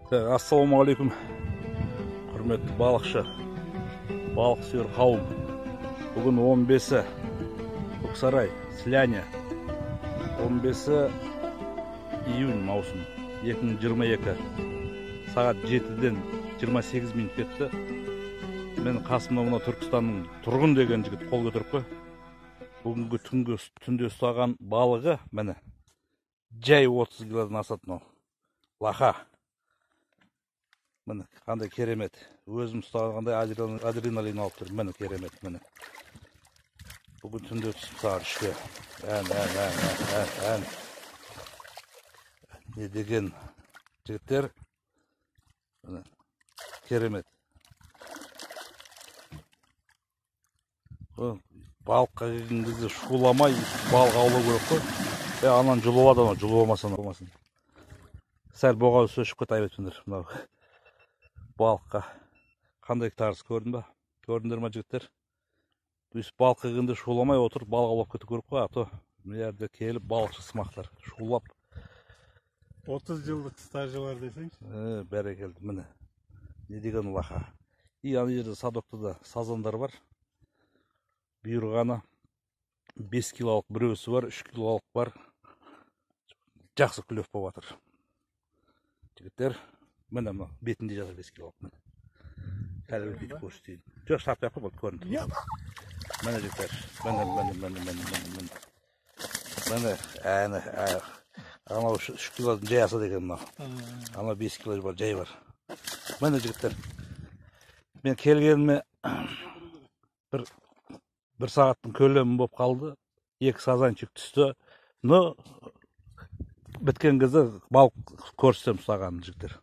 Ассалаумағалейкум, құрметті балықшы, балық сүйер қауым. Бүгін 15-і Көксарай, Сляня. 15-і июнь маусым 2022. Сағат 7-ден 28 минут кетті. Мен қасымда мына Түркістанның Тұрғын деген жігіт қол көтеріп. Бүгінгі түнде ұстаған балығы міне жай 30 килодан асатын ол. Лаха. Міне қандай керемет. Өзім ұстағандай адреналин алып тұр. Міне керемет, міне. Бүгін түнде түсіп сағат 3-те. Ән. Не деген жігіттер. Міне керемет. Балыққа келген кезде шуламай балық аулау керек қой. Анан жұлып алады, жұлып сәл боға өшіп кет айбетпендер. Мынау балыққа қандай тарыс көрдің ба? Көрдіңдер ма жігіттер? Балыққа келгенде шуламай отырып балық аулап кету керек қой. Ато мына жерде келіп балықшы сымақтар шулап 30 жылдық стажы бар десеңші. Бәрекелді, міне. Не деген лаха. Ана жерде садокта да сазандар бар. Бұйырғаны 5 килолық біреусі бар, 3 килолық бар. Жақсы күлеп болып жатыр. Жігіттер, міне бетінде жатыр 5 килолық. Міне. Кәлі бүйтіп көрсетейін. Жоқ, шарпай қой, болды көрінді. Міне жігіттер, міне. Анау 3 килодан жай асады екен мынау. Анау 5 кило бар, жай бар. Міне жігіттер, мен келгеніме бір сағаттың көлемі болып қалды. 2 сазанчик түсті. Но біткен кезде балық көрсетем ұстағанын жігіттер.